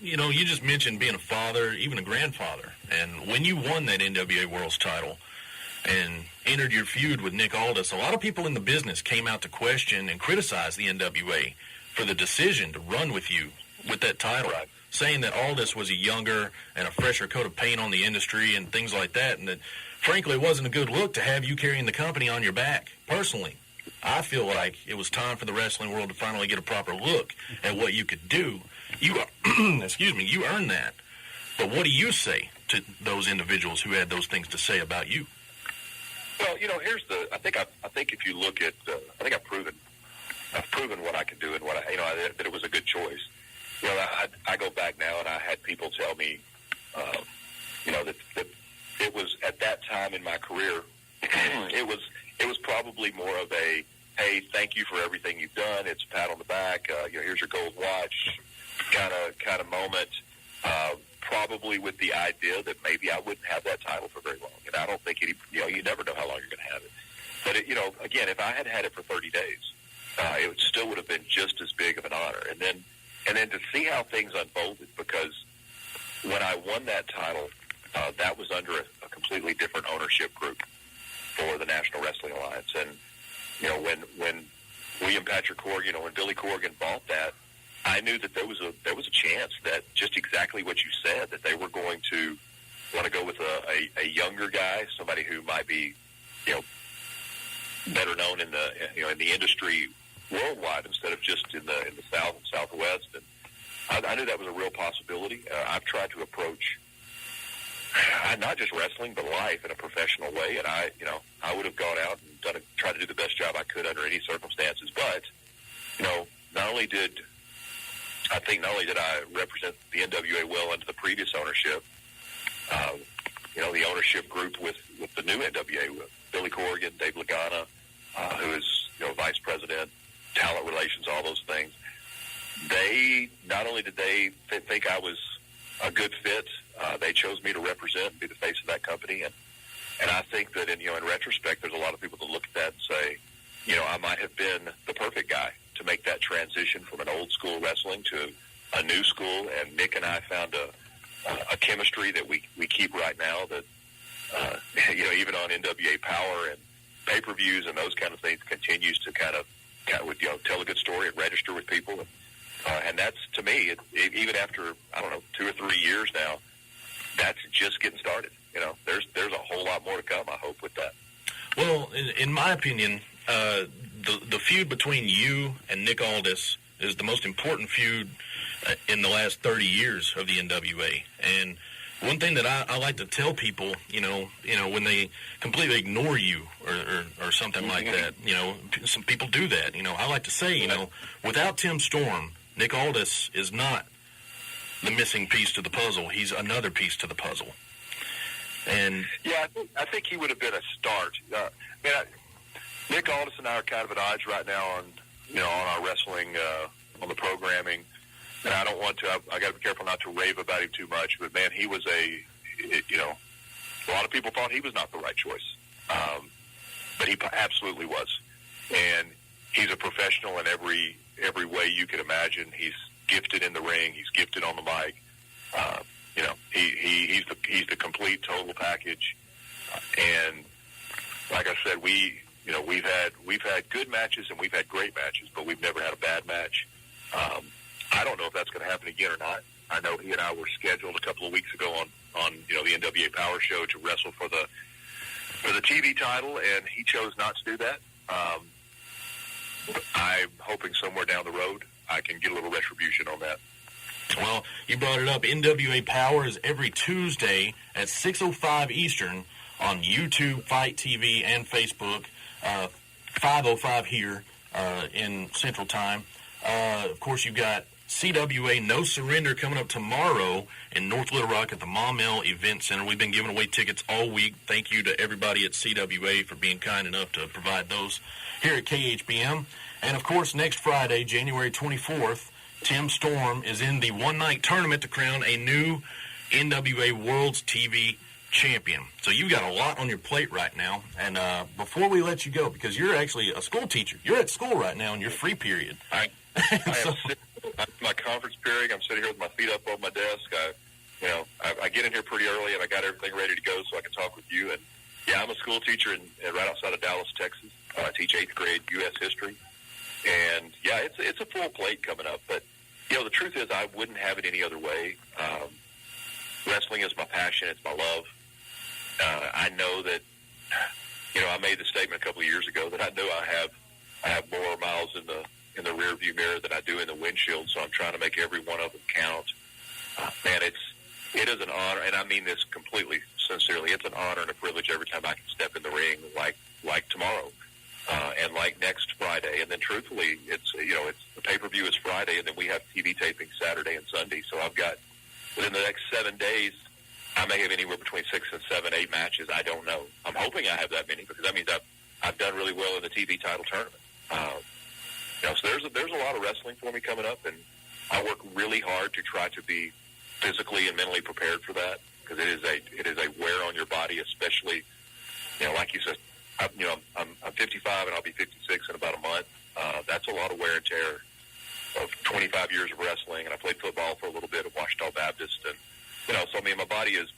Well, you just mentioned being a father, even a grandfather. And when you won that NWA World's title and entered your feud with Nick Aldis, a lot of people in the business came out to question and criticize the NWA for the decision to run with you with that title, right, saying that Aldis was a younger and a fresher coat of paint on the industry and things like that, and that, frankly, it wasn't a good look to have you carrying the company on your back. Personally, I feel like it was time for the wrestling world to finally get a proper look at what you could do. You earned that. But what do you say to those individuals who had those things to say about you? Well, I think if you look at, I think I've proven what I can do and that it was a good choice. I go back now and I had people tell me, that it was at that time in my career, it was probably more of a, hey, thank you for everything you've done. It's a pat on the back. Here's your gold watch kind of moment. Probably with the idea that maybe I wouldn't have that title for very long. And I don't think you never know how long you're going to have it. But again, if I had had it for 30 days, it still would have been just as big of an honor. And then to see how things unfolded, because when I won that title, that was under a completely different ownership group for the National Wrestling Alliance. And when William Patrick Corgan, when Billy Corgan bought that, I knew that there was a chance that just exactly what you said, that they were going to want to go with a younger guy, somebody who might be better known in the industry worldwide instead of just in the South and Southwest. And I knew that was a real possibility. I've tried to approach not just wrestling but life in a professional way, and I would have gone out and tried to do the best job I could under any circumstances. But not only did I represent the NWA well under the previous ownership, the ownership group with the new NWA, with Billy Corgan, Dave Lagana, who is vice president, talent relations, all those things. They not only did they think I was a good fit, they chose me to represent and be the face of that company. And I think that in retrospect, there's a lot of people that look at that and say, I might have been the perfect guy to make that transition from an old school wrestling to a new school. And Nick and I found a chemistry that we keep right now that, even on NWA Power and pay-per-views and those kind of things, continues to kind of tell a good story and register with people. And that's, to me, even after, 2 or 3 years now, that's just getting started. There's a whole lot more to come, I hope, with that. Well, in my opinion, the feud between you and Nick Aldis is the most important feud in the last 30 years of the NWA. And one thing that I like to tell people, when they completely ignore you or something like that, some people do that. I like to say, without Tim Storm, Nick Aldis is not the missing piece to the puzzle. He's another piece to the puzzle. And yeah, I think he would have been a start. Nick Aldis and I are kind of at odds right now on our wrestling, on the programming. And I don't want to. I got to be careful not to rave about him too much. But man, he was a lot of people thought he was not the right choice, but he absolutely was. And he's a professional in every way you could imagine. He's gifted in the ring. He's gifted on the mic. He's the complete total package. And like I said, we've had good matches and we've had great matches, but we've never had a bad match. I don't know if that's going to happen again or not. I know he and I were scheduled a couple of weeks ago on the NWA Power Show to wrestle for the TV title, and he chose not to do that. I'm hoping somewhere down the road I can get a little retribution on that. Well, you brought it up. NWA Power is every Tuesday at 6:05 Eastern on YouTube, Fight TV, and Facebook. 5:05 here in Central Time. Of course, you've got CWA No Surrender coming up tomorrow in North Little Rock at the Maumelle Event Center. We've been giving away tickets all week. Thank you to everybody at CWA for being kind enough to provide those here at KHBM. And, of course, next Friday, January 24th, Tim Storm is in the one-night tournament to crown a new NWA World's TV champion. So you've got a lot on your plate right now. And before we let you go, because you're actually a school teacher, you're at school right now in your free period. I am sick. My conference period. I'm sitting here with my feet up on my desk. I get in here pretty early, and I got everything ready to go so I can talk with you. And, yeah, I'm a school teacher right outside of Dallas, Texas. I teach 8th grade U.S. history. And, yeah, it's a full plate coming up. But, the truth is I wouldn't have it any other way. Wrestling is my passion. It's my love. I know that, I made the statement a couple of years ago that I know I have more miles in the rear view mirror than I do in the windshield, so I'm trying to make every one of them count. Man, it is an honor, and I mean this completely sincerely. It's an honor and a privilege every time I can step in the ring, like tomorrow, and like next Friday. And then, truthfully, it's the pay-per-view is Friday, and then we have TV taping Saturday and Sunday. So I've got within the next 7 days, I may have anywhere between 6 and 7, 8 matches. I don't know. I'm hoping I have that many because that means I've done really well in the TV title tournament. So there's a lot of wrestling for me coming up, and I work really hard to try to be physically and mentally prepared for that because it is a wear on your body, especially like you said. I'm 55 and I'll be 56 in about a month. That's a lot of wear and tear of 25 years of wrestling, and I played football for a little bit at Ouachita Baptist, and so I mean my body is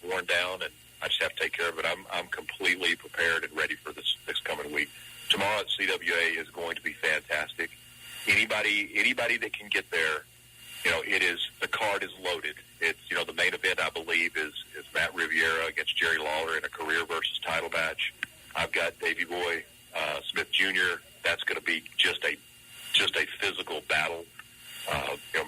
worn down, and I just have to take care of it. I'm completely prepared and ready for this coming week. Tomorrow at CWA is going to be fantastic. Anybody that can get there, the card is loaded. It's the main event I believe is Matt Riviera against Jerry Lawler in a career versus title match. I've got Davey Boy Smith Jr. That's going to be just a physical battle.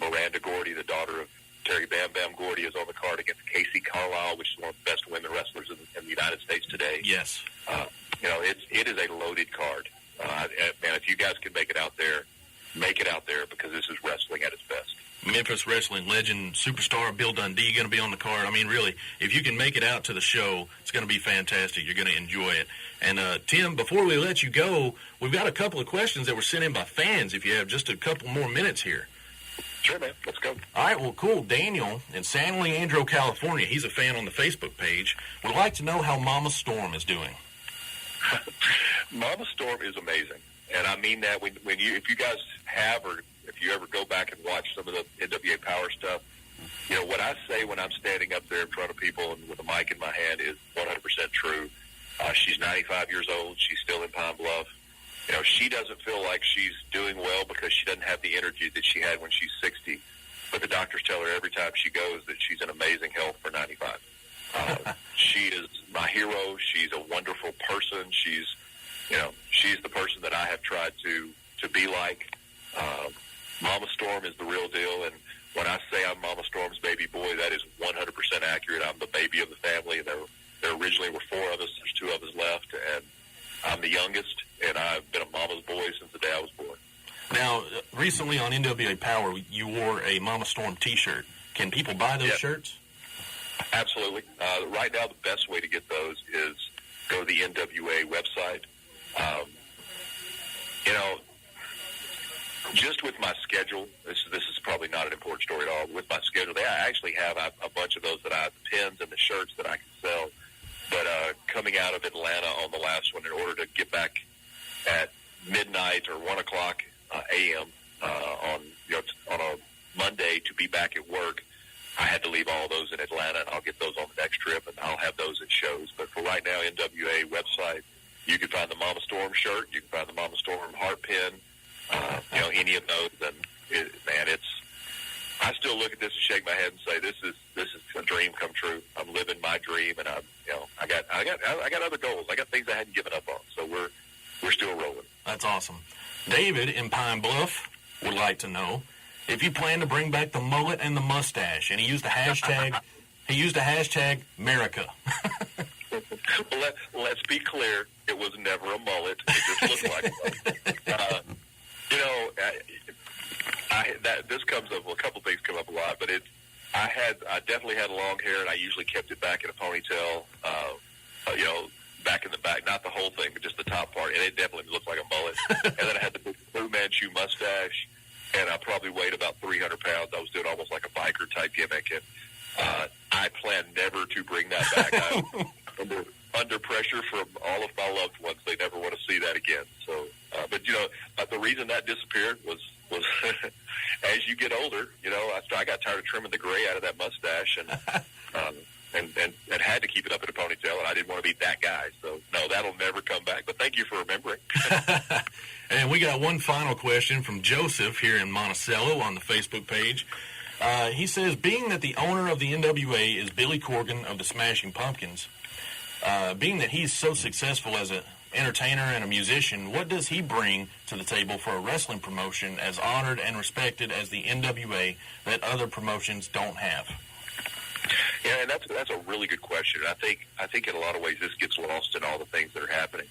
Miranda Gordy, the daughter of Terry Bam Bam Gordy, is on the card against Casey Carlisle, which is one of the best women wrestlers in the United States today. Yes. It is a loaded card. Man, if you guys can make it out there because this is wrestling at its best. Memphis wrestling legend, superstar Bill Dundee going to be on the card. I mean, really, if you can make it out to the show, it's going to be fantastic. You're going to enjoy it. And, Tim, before we let you go, we've got a couple of questions that were sent in by fans, if you have just a couple more minutes here. Sure, man. Let's go. All right, well, cool. Daniel in San Leandro, California, he's a fan on the Facebook page, would like to know how Mama Storm is doing. Mama Storm is amazing. And I mean that if you guys have or if you ever go back and watch some of the NWA Power stuff, what I say when I'm standing up there in front of people and with a mic in my hand is 100% true. She's 95 years old. She's still in Pine Bluff. She doesn't feel like she's doing well because she doesn't have the energy that she had when she's 60. But the doctors tell her every time she goes that she's in amazing health for 95. She is my hero. She's a wonderful person. She's the person that I have tried to be like. Mama Storm is the real deal, and when I say I'm Mama Storm's baby boy, that is 100% accurate. I'm the baby of the family. There originally were 4 of us. There's 2 of us left, and I'm the youngest, and I've been a mama's boy since the day I was born. Now, recently on NWA Power, you wore a Mama Storm T-shirt. Can people buy those shirts? Absolutely. Right now, the best way to get those is go to the NWA website. Just with my schedule, this is probably not an important story at all. With my schedule, I actually have a bunch of those that I have, the pins and the shirts that I can sell. But coming out of Atlanta on the last one, in order to get back at midnight or 1 o'clock a.m. On a Monday to be back at work, I had to leave all those in Atlanta, and I'll get those on the next trip, and I'll have those at shows. But for right now, NWA website, you can find the Mama Storm shirt, you can find the Mama Storm heart pin, any of those. And I still look at this and shake my head and say, this is a dream come true. I'm living my dream, and I got other goals. I got things I hadn't given up on. So we're still rolling. That's awesome. David in Pine Bluff would like to know if you plan to bring back the mullet and the mustache, and he used the hashtag America. Let's be clear. It was never a mullet. It just looked like one. This comes up. Well, a couple things come up a lot, but I definitely had long hair, and I usually kept it back in a ponytail. Back in the back, not the whole thing, but just the top part, and it definitely looked like a mullet. And then I had the Fu Manchu mustache, and I probably weighed about 300 pounds. I was doing almost like a biker type gimmick, and I plan never to bring that back. I'm under pressure from all of my loved ones. They never want to see that again. So, but the reason that disappeared was was as you get older, I got tired of trimming the gray out of that mustache and had to keep it up in a ponytail, and I didn't want to be that guy. So, no, that'll never come back. But thank you for remembering. And we got one final question from Joseph here in Monticello on the Facebook page. He says, being that the owner of the NWA is Billy Corgan of the Smashing Pumpkins, being that he's so successful as an entertainer and a musician, what does he bring to the table for a wrestling promotion as honored and respected as the NWA that other promotions don't have? Yeah, and that's a really good question. I think in a lot of ways this gets lost in all the things that are happening.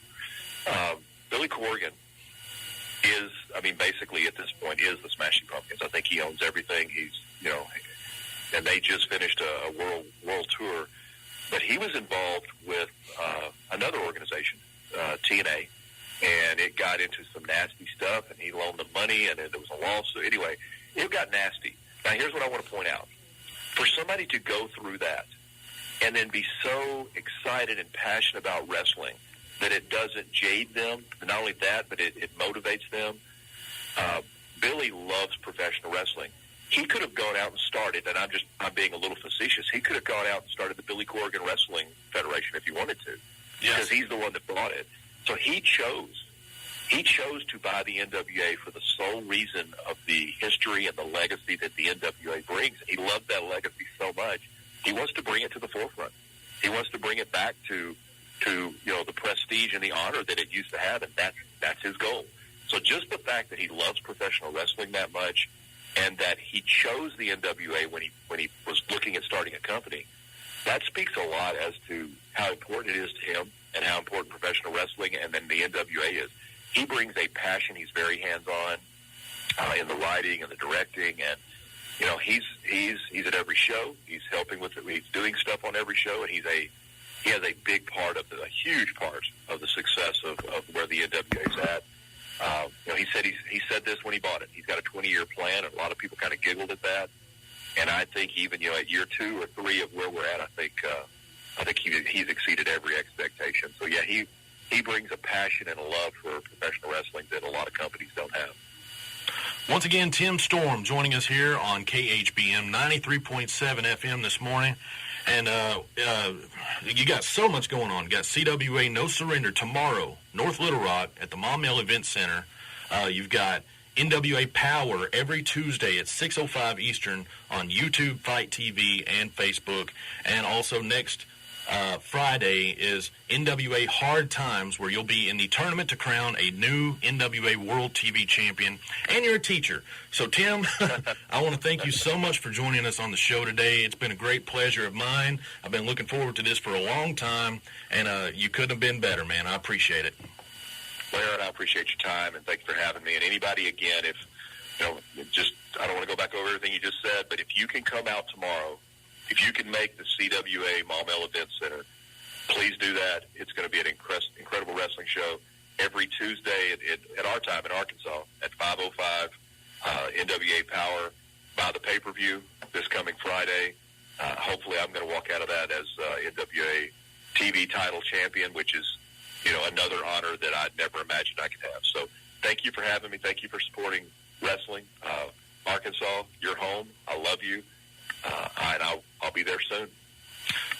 Billy Corgan is, basically at this point is the Smashing Pumpkins. I think he owns everything. He's, and they just finished a world tour, but he was involved with another organization, TNA, and it got into some nasty stuff, and he loaned them money, and there was a lawsuit. Anyway, it got nasty. Now, here's what I want to point out. For somebody to go through that and then be so excited and passionate about wrestling that it doesn't jade them, not only that, but it motivates them. Billy loves professional wrestling. He could have gone out and started, and I'm being a little facetious, he could have gone out and started the Billy Corgan Wrestling Federation if he wanted to, because he's the one that bought it. So he chose to buy the NWA for the sole reason of the history and the legacy that the NWA brings. He loved that legacy so much. He wants to bring it to the forefront. He wants to bring it back to the prestige and the honor that it used to have, and that's his goal. So just the fact that he loves professional wrestling that much, and that he chose the NWA when he was looking at starting a company, that speaks a lot as to how important it is to him and how important professional wrestling and then the NWA is. He brings a passion. He's very hands-on in the writing and the directing, and he's at every show. He's helping with it. He's doing stuff on every show, and he has a big part of a huge part of the success of where the NWA is at. He said this when he bought it. He's got a 20-year plan, and a lot of people kind of giggled at that. And I think even at year 2 or 3 of where we're at, I think he's exceeded every expectation. So yeah, he brings a passion and a love for professional wrestling that a lot of companies don't have. Once again, Tim Storm joining us here on KHBM 93.7 FM this morning. And you got so much going on. You got CWA No Surrender tomorrow, North Little Rock at the Maumelle Event Center. You've got NWA Power every Tuesday at 6:05 Eastern on YouTube, Fight TV, and Facebook. And also next Friday is NWA Hard Times, where you'll be in the tournament to crown a new NWA World TV Champion, and you're a teacher. So, Tim, I want to thank you so much for joining us on the show today. It's been a great pleasure of mine. I've been looking forward to this for a long time, and you couldn't have been better, man. I appreciate it. Well, Aaron, I appreciate your time, and thanks for having me. And anybody, again, if, I don't want to go back over everything you just said, but if you can come out tomorrow, if you can make the CWA Maumelle Event Center, please do that. It's going to be an incredible wrestling show every Tuesday at our time in Arkansas at 5:05 NWA Power. Buy the pay-per-view this coming Friday. Hopefully I'm going to walk out of that as NWA TV title champion, which is, another honor that I'd never imagined I could have. So thank you for having me. Thank you for supporting wrestling. Arkansas, you're home. I love you. And I'll be there soon.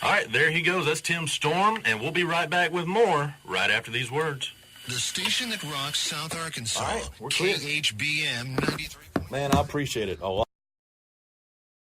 All right, there he goes. That's Tim Storm, and we'll be right back with more right after these words. The station that rocks South Arkansas, All right, we're clear. KHBM 93. Man, I appreciate it a lot.